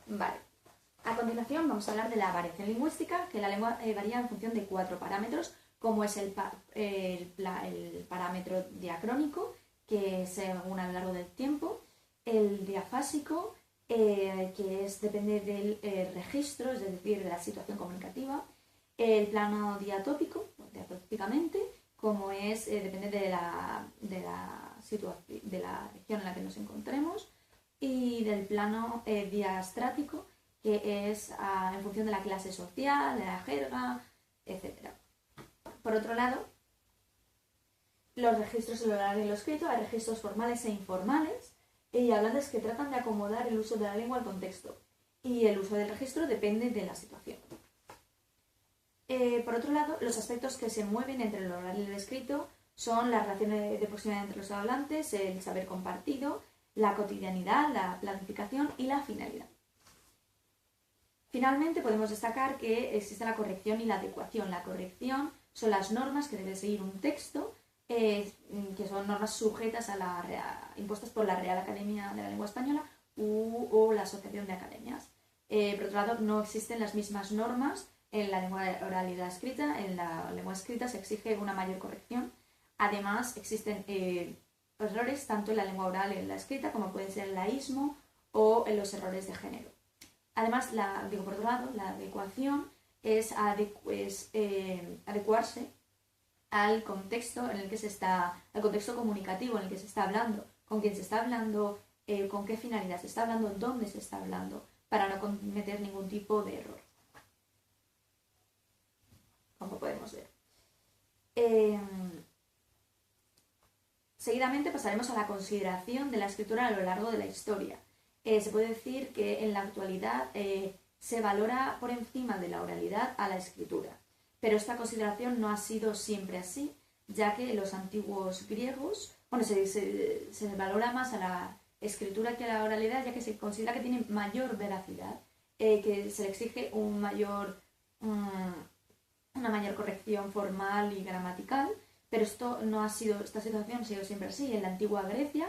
Vale. A continuación vamos a hablar de la variación lingüística, que la lengua varía en función de 4 parámetros, como es el parámetro diacrónico, que según a lo largo del tiempo, el diafásico, que depende del registro, es decir, de la situación comunicativa, el plano diatópicamente, como depende de la región en la que nos encontremos, y del plano diastrático, que es en función de la clase social, de la jerga, etc. Por otro lado, los registros en el oral y lo escrito, hay registros formales e informales y hablantes que tratan de acomodar el uso de la lengua al contexto, y el uso del registro depende de la situación. Por otro lado, los aspectos que se mueven entre el oral y el escrito son las relaciones de proximidad entre los hablantes, el saber compartido, la cotidianidad, la planificación y la finalidad. Finalmente, podemos destacar que existe la corrección y la adecuación. La corrección son las normas que debe seguir un texto, que son normas sujetas impuestas por la Real Academia de la Lengua Española o la Asociación de Academias. Por otro lado, no existen las mismas normas en la lengua oral y la escrita. En la lengua escrita se exige una mayor corrección. Además, existen errores tanto en la lengua oral y en la escrita, como pueden ser el laísmo o en los errores de género. Además, por otro lado, la adecuación es adecuarse al contexto al contexto comunicativo en el que se está hablando, con quién se está hablando, con qué finalidad se está hablando, dónde se está hablando, para no cometer ningún tipo de error, como podemos ver. Seguidamente pasaremos a la consideración de la escritura a lo largo de la historia. Se puede decir que en la actualidad se valora por encima de la oralidad a la escritura, pero esta consideración no ha sido siempre así, ya que los antiguos griegos, se valora más a la escritura que a la oralidad, ya que se considera que tiene mayor veracidad, que se le exige una mayor corrección formal y gramatical, pero esta situación ha sido siempre así. En la antigua Grecia,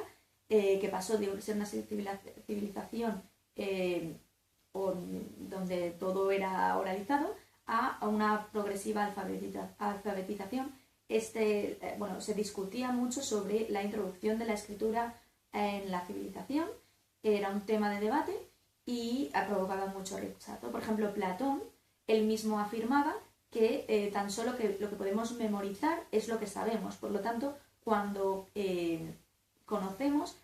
que pasó de ser una civilización donde todo era oralizado a una progresiva alfabetización, se discutía mucho sobre la introducción de la escritura en la civilización. Era un tema de debate y provocaba mucho rechazo. Por ejemplo, Platón, él mismo afirmaba que tan solo que lo que podemos memorizar es lo que sabemos. Por lo tanto, cuando conocemos,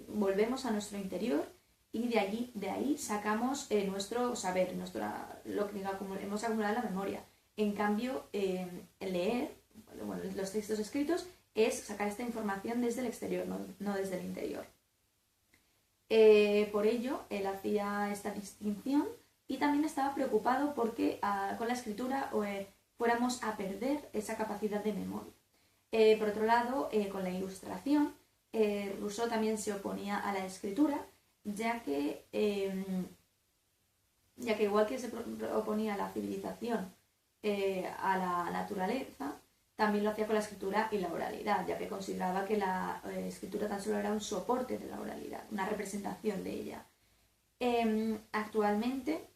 volvemos a nuestro interior y de ahí sacamos nuestro saber, lo que hemos acumulado en la memoria. En cambio, el leer, los textos escritos, es sacar esta información desde el exterior, no desde el interior. Por ello, él hacía esta distinción y también estaba preocupado porque con la escritura fuéramos a perder esa capacidad de memoria. Por otro lado, con la ilustración, Rousseau también se oponía a la escritura, ya que igual que se oponía a la civilización, a la naturaleza, también lo hacía con la escritura y la oralidad, ya que consideraba que la escritura tan solo era un soporte de la oralidad, una representación de ella. Actualmente,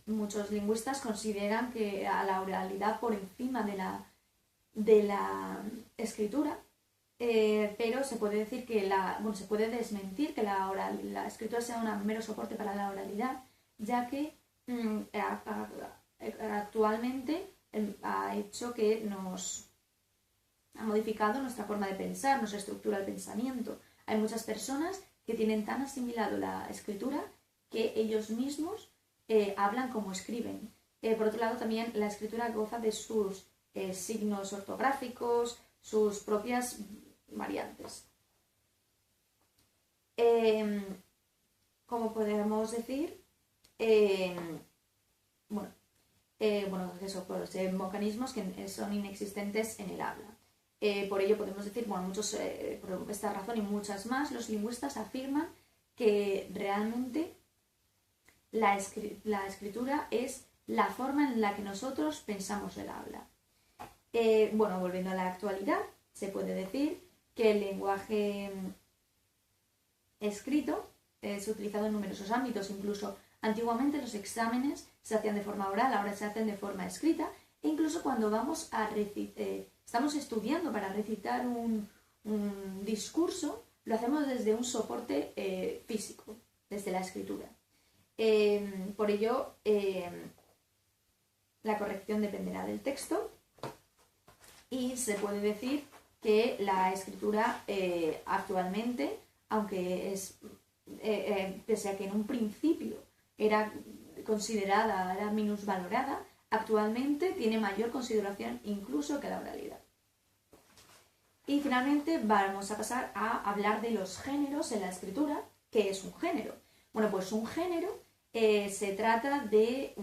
muchos lingüistas consideran que a la oralidad por encima de la escritura, pero se puede decir que se puede desmentir que la escritura sea un mero soporte para la oralidad, ya que actualmente ha hecho que ha modificado nuestra forma de pensar, nos estructura el pensamiento. Hay muchas personas que tienen tan asimilado la escritura que ellos mismos hablan como escriben. Por otro lado, también la escritura goza de sus signos ortográficos, sus propias variantes. Como podemos decir, mecanismos que son inexistentes en el habla. Por ello podemos decir, por esta razón y muchas más, los lingüistas afirman que realmente la escritura es la forma en la que nosotros pensamos el habla. Volviendo a la actualidad, se puede decir que el lenguaje escrito es utilizado en numerosos ámbitos. Incluso antiguamente los exámenes se hacían de forma oral, ahora se hacen de forma escrita. E incluso cuando vamos a estamos estudiando para recitar un discurso, lo hacemos desde un soporte físico, desde la escritura. Por ello, la corrección dependerá del texto y se puede decir que la escritura actualmente, aunque es, pese a que en un principio era considerada, era minusvalorada, actualmente tiene mayor consideración incluso que la oralidad. Y finalmente vamos a pasar a hablar de los géneros en la escritura. ¿Qué es un género? Bueno, pues un género se trata de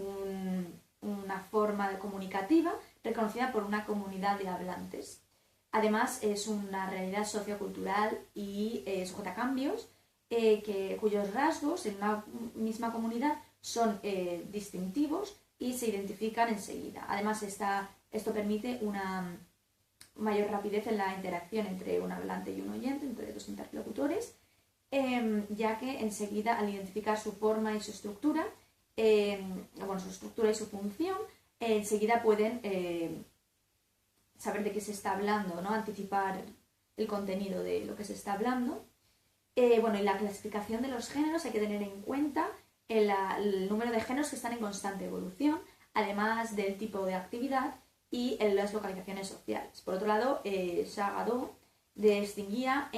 una forma comunicativa reconocida por una comunidad de hablantes. Además, es una realidad sociocultural y sujeta a cambios, cuyos rasgos en una misma comunidad son distintivos y se identifican enseguida. Además, esto permite una mayor rapidez en la interacción entre un hablante y un oyente, entre dos interlocutores, ya que enseguida, al identificar su forma y su estructura, su estructura y su función, enseguida pueden saber de qué se está hablando, ¿no? Anticipar el contenido de lo que se está hablando. Y la clasificación de los géneros hay que tener en cuenta el número de géneros que están en constante evolución, además del tipo de actividad y en las localizaciones sociales. Por otro lado, Charles Godot distinguía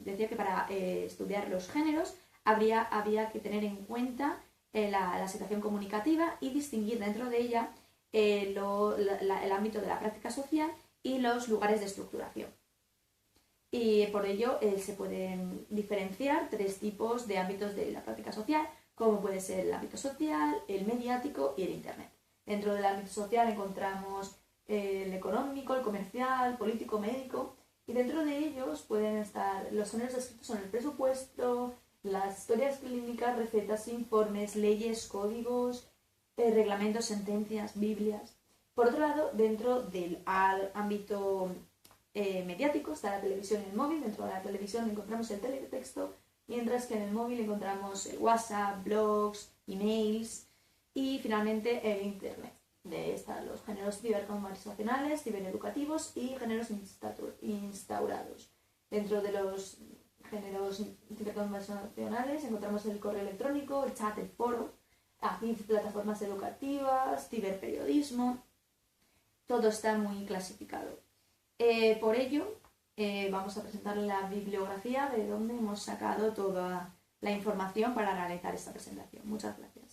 decía que para estudiar los géneros había que tener en cuenta la situación comunicativa y distinguir dentro de ella el ámbito de la práctica social y los lugares de estructuración. Y por ello se pueden diferenciar 3 tipos de ámbitos de la práctica social, como puede ser el ámbito social, el mediático y el Internet. Dentro del ámbito social encontramos el económico, el comercial, el político, médico, y dentro de ellos pueden estar los géneros descritos son el presupuesto, las historias clínicas, recetas, informes, leyes, códigos, reglamentos, sentencias, biblias. Por otro lado, dentro del ámbito mediático está la televisión y el móvil. Dentro de la televisión encontramos el teletexto, mientras que en el móvil encontramos el WhatsApp, blogs, emails y finalmente el Internet. De están los géneros ciberconversacionales, cibereducativos y géneros instaurados. Dentro de los géneros ciberconversacionales encontramos el correo electrónico, el chat, el foro, aquí plataformas educativas, ciberperiodismo. Todo está muy clasificado. Por ello, vamos a presentar la bibliografía de donde hemos sacado toda la información para realizar esta presentación. Muchas gracias.